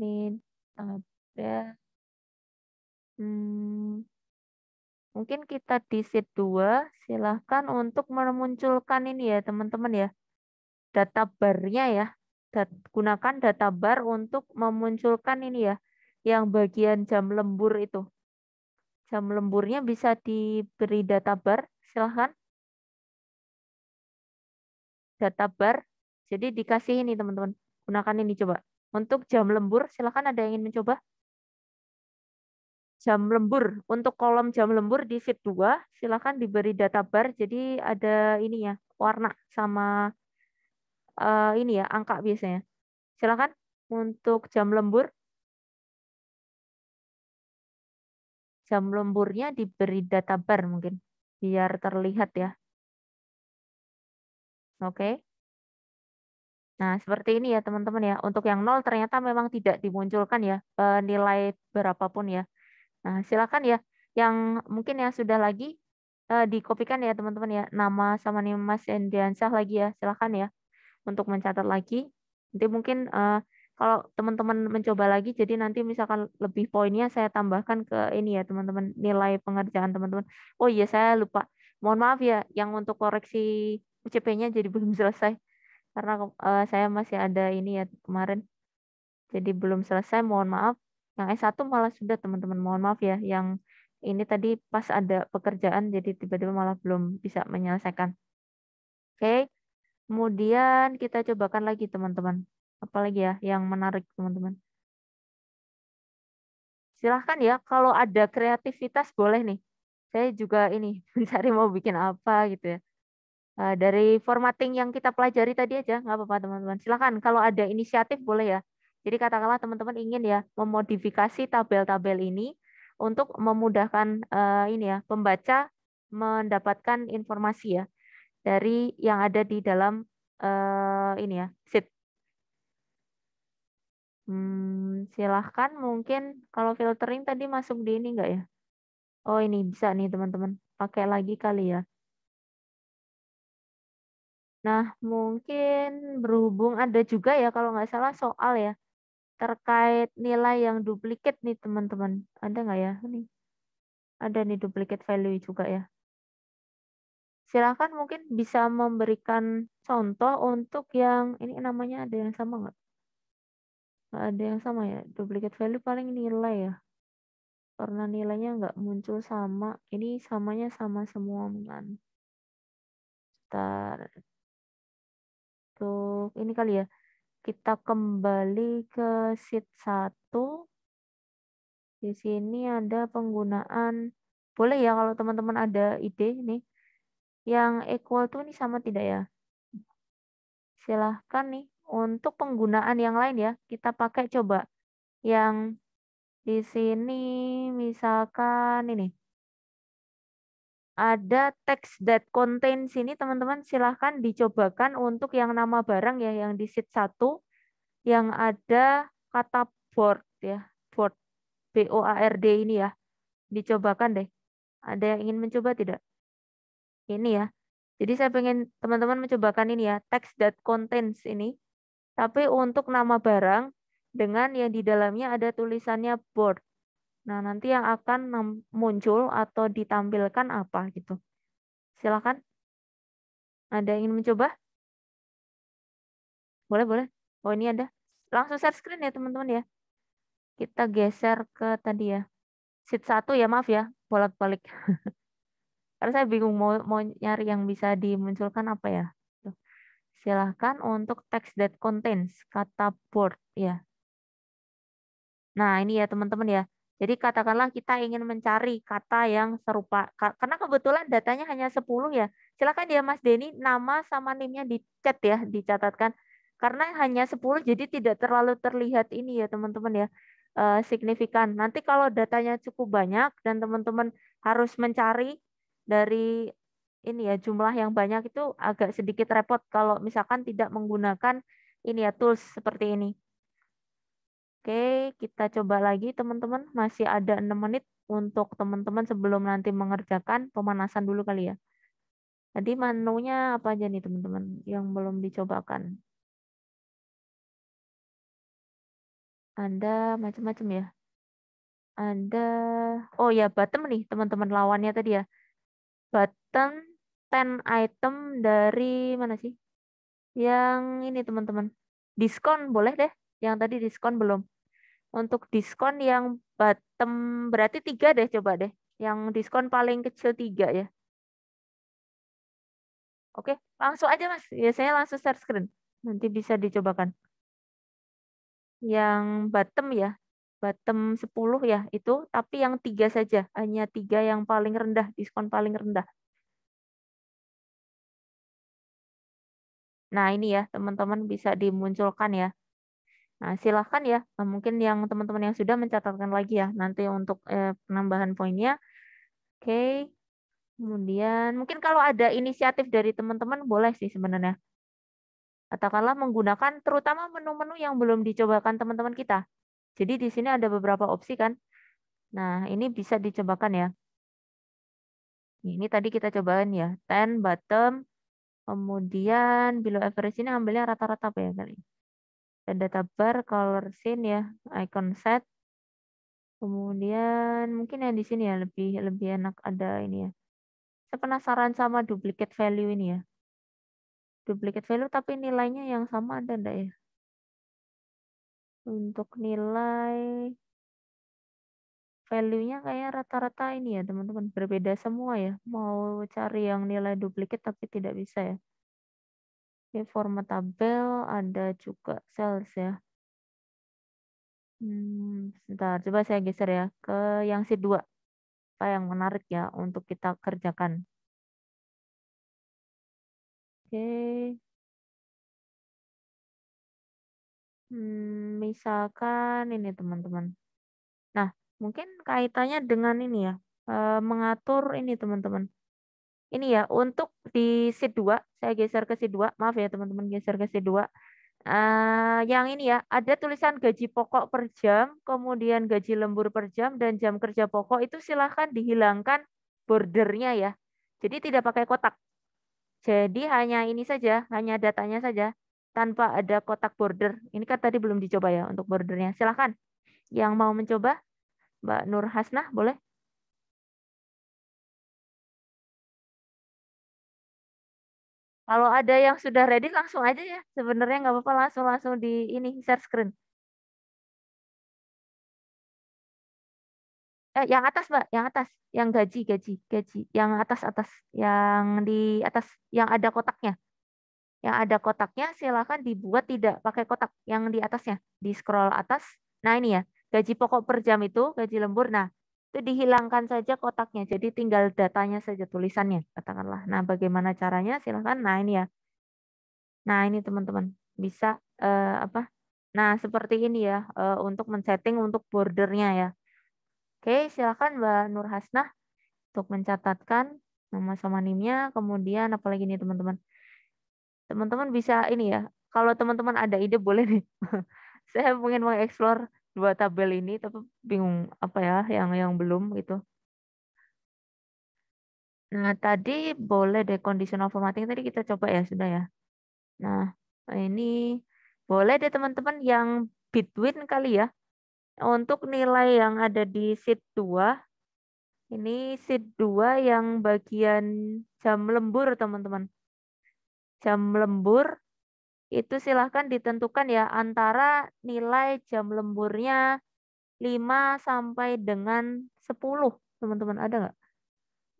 Ini ada. Mungkin kita di sheet 2, silahkan untuk memunculkan ini ya teman-teman ya. Data bar-nya ya. Gunakan data bar untuk memunculkan ini ya. Yang bagian jam lembur itu. Jam lemburnya bisa diberi data bar, silahkan. Data bar. Jadi dikasih ini teman-teman. Gunakan ini coba. Untuk jam lembur, silahkan ada yang ingin mencoba. Jam lembur. Untuk kolom jam lembur di sheet 2, silahkan diberi data bar. Jadi ada ini ya, warna sama ini ya, angka biasanya. Silahkan untuk jam lembur. jam lemburnya diberi data bar mungkin, biar terlihat ya. Oke. Nah, seperti ini ya teman-teman ya. Untuk yang 0 ternyata memang tidak dimunculkan ya nilai berapapun ya. Nah, silakan ya yang mungkin yang sudah lagi dikopikan ya teman-teman ya. Nama sama nih Mas Endriansyah lagi ya. Silakan ya untuk mencatat lagi. Nanti mungkin kalau teman-teman mencoba lagi, jadi nanti misalkan lebih poinnya saya tambahkan ke ini ya teman-teman, nilai pengerjaan teman-teman. Oh iya saya lupa. Mohon maaf ya, yang untuk koreksi UCP-nya jadi belum selesai. Karena saya masih ada ini ya kemarin. Jadi belum selesai, mohon maaf. Yang S1 malah sudah teman-teman, mohon maaf ya. Yang ini tadi pas ada pekerjaan, jadi tiba-tiba malah belum bisa menyelesaikan. Oke. Kemudian kita cobakan lagi teman-teman. Apalagi ya yang menarik teman-teman. Silahkan ya kalau ada kreativitas boleh nih. Saya juga ini mencari mau bikin apa gitu ya. Dari formatting yang kita pelajari tadi aja nggak apa-apa teman-teman. Silahkan kalau ada inisiatif boleh ya. Jadi katakanlah teman-teman ingin ya memodifikasi tabel-tabel ini untuk memudahkan ini ya pembaca mendapatkan informasi ya dari yang ada di dalam ini ya sheet. Silahkan mungkin kalau filtering tadi masuk di ini enggak ya? Oh ini bisa nih teman-teman. Pakai lagi kali ya. Nah mungkin berhubung ada juga ya kalau nggak salah soal ya. Terkait nilai yang duplikat nih teman-teman. Ada nggak ya? Nih. Ada nih duplicate value juga ya. Silakan mungkin bisa memberikan contoh untuk yang ini namanya ada yang sama nggak? Nggak ada yang sama ya. Duplicate value paling nilai ya. Karena nilainya nggak muncul sama. Ini samanya sama semua kan. Ntar untuk ini kali ya. Kita kembali ke sheet 1. Di sini ada penggunaan. Boleh ya kalau teman-teman ada ide nih. Yang equal to ini sama tidak ya? Silahkan nih. Untuk penggunaan yang lain ya. Kita pakai coba. Yang di sini misalkan ini. Ada text that contains ini teman-teman silahkan dicobakan untuk yang nama barang ya yang di sheet 1 yang ada kata board ya board BOARD ini ya dicobakan deh. Ada yang ingin mencoba tidak? Ini ya. Jadi saya pengen teman-teman mencobakan ini ya text that contains ini tapi untuk nama barang dengan yang di dalamnya ada tulisannya board. Nah, nanti yang akan muncul atau ditampilkan apa gitu. Silakan. Ada yang ingin mencoba? Boleh, boleh. Oh, ini ada. Langsung share screen ya, teman-teman ya. Kita geser ke tadi ya. Sheet 1 ya, maaf ya. Bolak-balik. Karena saya bingung mau nyari yang bisa dimunculkan apa ya. Tuh. Silahkan untuk text that contains. Kata board ya. Nah, ini ya teman-teman ya. Jadi katakanlah kita ingin mencari kata yang serupa. Karena kebetulan datanya hanya 10 ya. Silakan ya Mas Denny, nama sama NIM-nya di chat ya, dicatatkan. Karena hanya 10 jadi tidak terlalu terlihat ini ya teman-teman ya. Signifikan. Nanti kalau datanya cukup banyak dan teman-teman harus mencari dari ini ya jumlah yang banyak itu agak sedikit repot kalau misalkan tidak menggunakan ini ya tools seperti ini. Oke, kita coba lagi teman-teman. Masih ada 6 menit untuk teman-teman sebelum nanti mengerjakan pemanasan dulu kali ya. Tadi menunya apa aja nih teman-teman yang belum dicobakan? Ada macam-macam ya. Ada, oh ya bottom nih teman-teman lawannya tadi ya. Bottom 10 item dari mana sih? Yang ini teman-teman. Diskon boleh deh. Yang tadi diskon belum. Untuk diskon yang bottom berarti 3 deh coba deh. Yang diskon paling kecil 3 ya. Oke, langsung aja Mas. Biasanya langsung share screen. Nanti bisa dicobakan. Yang bottom ya. Bottom 10 ya itu. Tapi yang 3 saja. Hanya 3 yang paling rendah. Diskon paling rendah. Nah ini ya teman-teman bisa dimunculkan ya. Nah, silahkan ya, mungkin yang teman-teman yang sudah mencatatkan lagi ya, nanti untuk penambahan poinnya. Oke, kemudian mungkin kalau ada inisiatif dari teman-teman boleh sih sebenarnya. Katakanlah menggunakan terutama menu-menu yang belum dicobakan teman-teman kita. Jadi di sini ada beberapa opsi kan. Nah, ini bisa dicobakan ya. Ini tadi kita cobain ya, 10 bottom, kemudian below average ini ambilnya rata-rata apa ya kali. Dan data bar, color scene ya, icon set. Kemudian mungkin yang di sini ya lebih enak ada ini ya. Saya penasaran sama duplicate value ini ya. Duplicate value tapi nilainya yang sama ada enggak ya? Untuk nilai value-nya kayak rata-rata ini ya teman-teman. Berbeda semua ya. Mau cari yang nilai duplicate tapi tidak bisa ya. Oke, format tabel ada juga sales ya. Sebentar, coba saya geser ya ke yang sheet 2. Apa yang menarik ya untuk kita kerjakan. Oke. Misalkan ini teman-teman. Nah, mungkin kaitannya dengan ini ya. Mengatur ini teman-teman. Ini ya, untuk di sheet 2, saya geser ke sheet 2. Maaf ya teman-teman, geser ke sheet 2. Yang ini ya, ada tulisan gaji pokok per jam, kemudian gaji lembur per jam, dan jam kerja pokok itu silahkan dihilangkan bordernya ya. Jadi tidak pakai kotak. Jadi hanya ini saja, hanya datanya saja, tanpa ada kotak border. Ini kan tadi belum dicoba ya untuk bordernya. Silahkan yang mau mencoba, Mbak Nur Hasnah, boleh? Kalau ada yang sudah ready langsung aja ya. Sebenarnya nggak apa-apa langsung di ini share screen. Yang atas Mbak, yang atas, yang gaji, yang atas, yang di atas, yang ada kotaknya. Yang ada kotaknya silakan dibuat tidak pakai kotak yang di atasnya. Di scroll atas. Nah ini ya, gaji pokok per jam itu, gaji lembur. Nah, itu dihilangkan saja kotaknya. Jadi tinggal datanya saja tulisannya, katakanlah. Nah, bagaimana caranya? Silakan. Nah ini ya. Nah ini teman-teman bisa apa? Nah seperti ini ya untuk men-setting untuk bordernya ya. Oke, silakan Mbak Nur Hasnah untuk mencatatkan nama sama NIM-nya. Kemudian apalagi nih teman-teman. Teman-teman bisa ini ya, kalau teman-teman ada ide boleh nih. Saya pengen mengeksplor dua tabel ini, tapi bingung apa ya yang belum gitu. Nah, tadi boleh deh conditional formatting tadi kita coba ya, sudah ya. Nah, ini boleh deh teman-teman yang between kali ya. Untuk nilai yang ada di sheet 2, ini sheet 2 yang bagian jam lembur teman-teman. Jam lembur itu silahkan ditentukan ya antara nilai jam lemburnya 5 sampai dengan 10. Teman-teman ada nggak?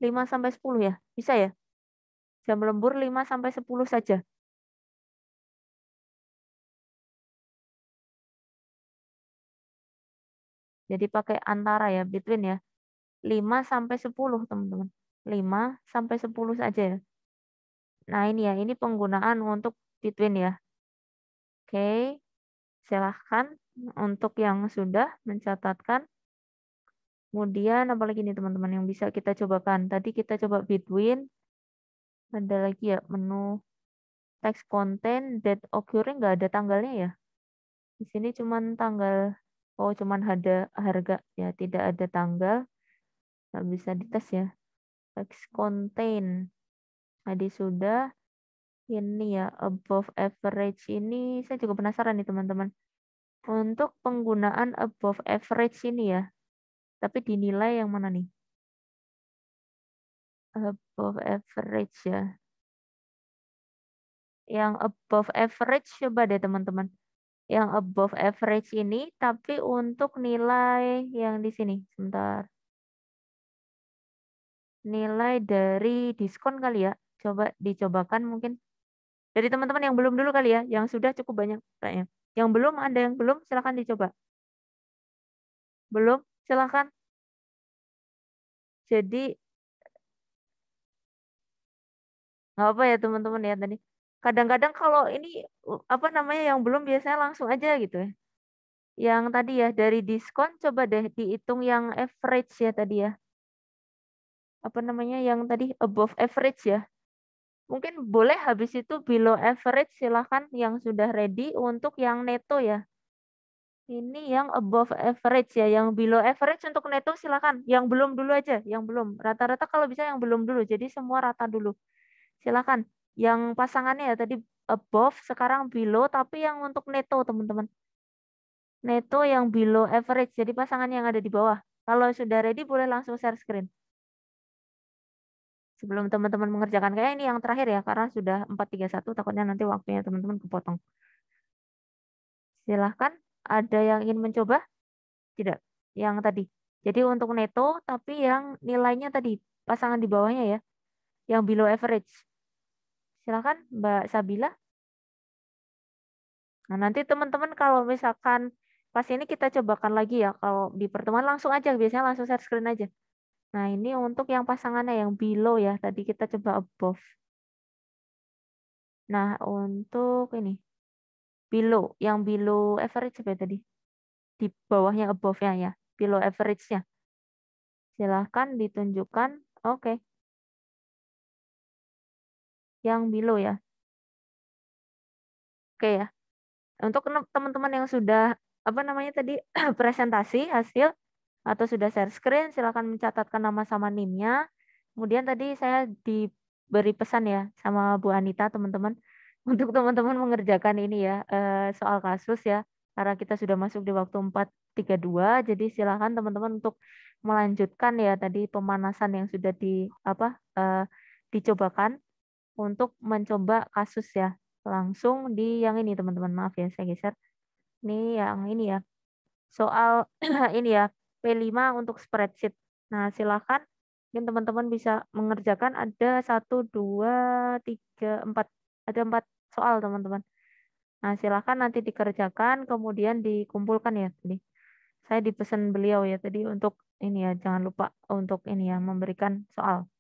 5 sampai 10 ya? Bisa ya? Jam lembur 5 sampai 10 saja. Jadi pakai antara ya, between ya. 5 sampai 10 teman-teman. 5 sampai 10 saja ya. Nah ini ya, ini penggunaan untuk between ya. Oke, silahkan untuk yang sudah mencatatkan. Kemudian apalagi nih teman-teman yang bisa kita cobakan. Tadi kita coba between. Ada lagi ya menu text content date occurring nggak ada tanggalnya ya. Di sini cuman tanggal, oh cuman ada harga ya, tidak ada tanggal. Nggak bisa dites ya. Text content. Tadi sudah. Ini ya above average ini saya juga penasaran nih teman-teman. Untuk penggunaan above average ini ya. Tapi dinilai yang mana nih? Above average ya. Yang above average coba deh teman-teman. Yang above average ini tapi untuk nilai yang di sini. Sebentar. Nilai dari diskon kali ya. Coba dicobakan mungkin. Dari teman-teman yang belum dulu kali ya. Yang sudah cukup banyak kayaknya. Yang belum, ada yang belum, silahkan dicoba. Belum, silahkan. Jadi nggak apa ya teman-teman ya tadi. Kadang-kadang kalau ini apa namanya yang belum biasanya langsung aja gitu ya. Yang tadi ya, dari diskon coba deh dihitung yang average ya tadi ya. Apa namanya yang tadi above average ya. Mungkin boleh habis itu below average silahkan yang sudah ready untuk yang neto ya. Ini yang above average ya, yang below average untuk neto silakan. Yang belum dulu aja, yang belum. Rata-rata kalau bisa yang belum dulu. Jadi semua rata dulu. Silakan. Yang pasangannya ya tadi above, sekarang below, tapi yang untuk neto teman-teman. Neto yang below average, jadi pasangan yang ada di bawah. Kalau sudah ready boleh langsung share screen. Sebelum teman-teman mengerjakan, kayak ini yang terakhir ya, karena sudah 4:31, takutnya nanti waktunya teman-teman kepotong. Silahkan, ada yang ingin mencoba? Tidak, yang tadi. Jadi untuk neto, tapi yang nilainya tadi, pasangan di bawahnya ya, yang below average. Silakan Mbak Sabila. Nah, nanti teman-teman kalau misalkan pas ini kita cobakan lagi ya, kalau di pertemuan langsung aja, biasanya langsung share screen aja. Nah, ini untuk yang pasangannya yang below ya, tadi kita coba above. Nah, untuk ini, below, yang below average apa ya tadi? Di bawahnya above-nya ya, below average-nya. Silahkan ditunjukkan, oke. Yang below ya. Oke ya. Untuk teman-teman yang sudah apa namanya tadi presentasi hasil atau sudah share screen, silakan mencatatkan nama sama NIM-nya. Kemudian tadi saya diberi pesan ya sama Bu Anita teman-teman untuk teman-teman mengerjakan ini ya soal kasus ya karena kita sudah masuk di waktu 4:32, jadi silakan teman-teman untuk melanjutkan ya tadi pemanasan yang sudah dicobakan untuk mencoba kasus ya. Langsung di yang ini teman-teman, maaf ya saya geser. Ini yang ini ya. Soal ini ya, P5 untuk spreadsheet. Nah, silakan mungkin teman-teman bisa mengerjakan ada 1, 2, 3, 4. Ada 4 soal teman-teman. Nah, silakan nanti dikerjakan kemudian dikumpulkan ya tadi. Saya dipesan beliau ya tadi untuk ini ya, jangan lupa untuk ini ya memberikan soal.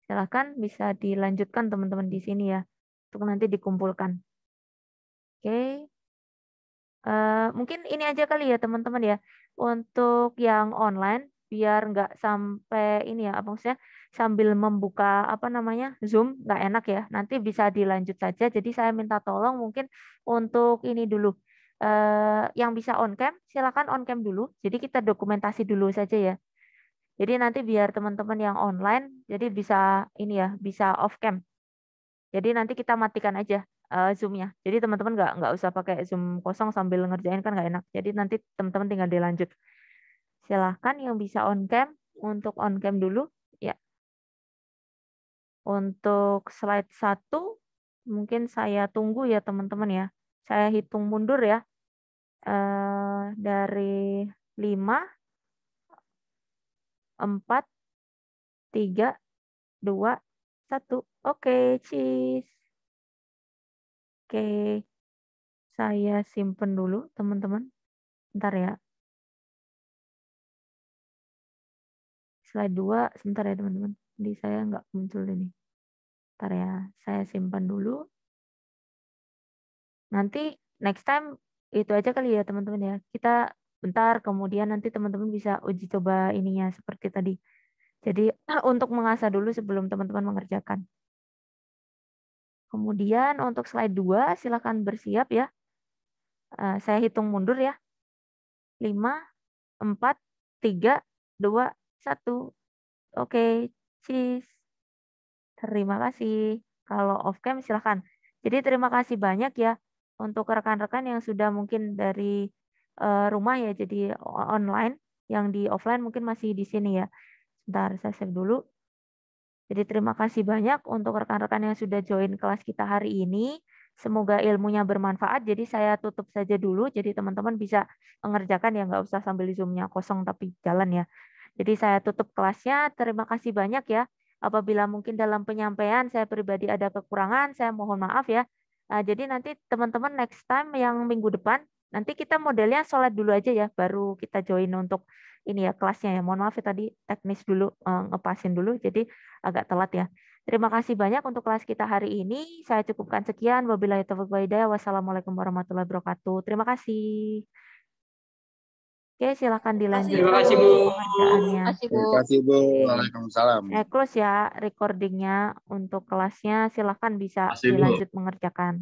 Silakan bisa dilanjutkan teman-teman di sini ya untuk nanti dikumpulkan. Oke. Mungkin ini aja kali ya teman-teman ya, untuk yang online biar nggak sampai ini ya, apa maksudnya sambil membuka apa namanya Zoom nggak enak ya. Nanti bisa dilanjut saja. Jadi saya minta tolong mungkin untuk ini dulu, yang bisa on cam silakan on cam dulu. Jadi kita dokumentasi dulu saja ya. Jadi nanti biar teman-teman yang online jadi bisa ini ya bisa off cam. Jadi nanti kita matikan aja Zoom-nya. Jadi teman-teman nggak usah pakai Zoom kosong sambil ngerjain kan nggak enak. Jadi nanti teman-teman tinggal dilanjut. Silahkan yang bisa on cam untuk on cam dulu. Ya, untuk slide 1 mungkin saya tunggu ya teman-teman ya. Saya hitung mundur ya. Dari 5, 4, 3, 2, 1. Oke, cheese. Oke, saya simpen dulu teman-teman. Bentar ya. Slide 2, sebentar ya teman-teman. Di saya nggak muncul ini. Bentar ya, saya simpan dulu. Nanti next time itu aja kali ya teman-teman ya. Kita bentar, kemudian nanti teman-teman bisa uji coba ininya seperti tadi. Jadi untuk mengasah dulu sebelum teman-teman mengerjakan. Kemudian untuk slide 2, silakan bersiap ya. Saya hitung mundur ya. 5, 4, 3, 2, 1. Oke, cheese. Terima kasih. Kalau off cam silahkan. Jadi terima kasih banyak ya untuk rekan-rekan yang sudah mungkin dari rumah ya jadi online, yang di offline mungkin masih di sini ya. Sebentar saya save dulu. Jadi terima kasih banyak untuk rekan-rekan yang sudah join kelas kita hari ini. Semoga ilmunya bermanfaat. Jadi saya tutup saja dulu. Jadi teman-teman bisa mengerjakan ya, nggak usah sambil Zoom-nya kosong tapi jalan ya. Jadi saya tutup kelasnya. Terima kasih banyak ya. Apabila mungkin dalam penyampaian saya pribadi ada kekurangan, saya mohon maaf ya. Jadi nanti teman-teman next time yang minggu depan, nanti kita modelnya sholat dulu aja ya, baru kita join untuk ini ya kelasnya ya. Mohon maaf ya tadi teknis dulu ngepasin dulu, jadi agak telat ya. Terima kasih banyak untuk kelas kita hari ini. Saya cukupkan sekian. Wabillahi taufiq wal hidayah. Wassalamualaikum warahmatullahi wabarakatuh. Terima kasih. Oke, silakan Terima dilanjutkan kasih, Bu. untuk pengerjaannya. Makasih, Bu. Terima kasih Bu. Oke. Waalaikumsalam. Close ya recordingnya untuk kelasnya. Silakan bisa Makasih, Bu. dilanjut mengerjakan.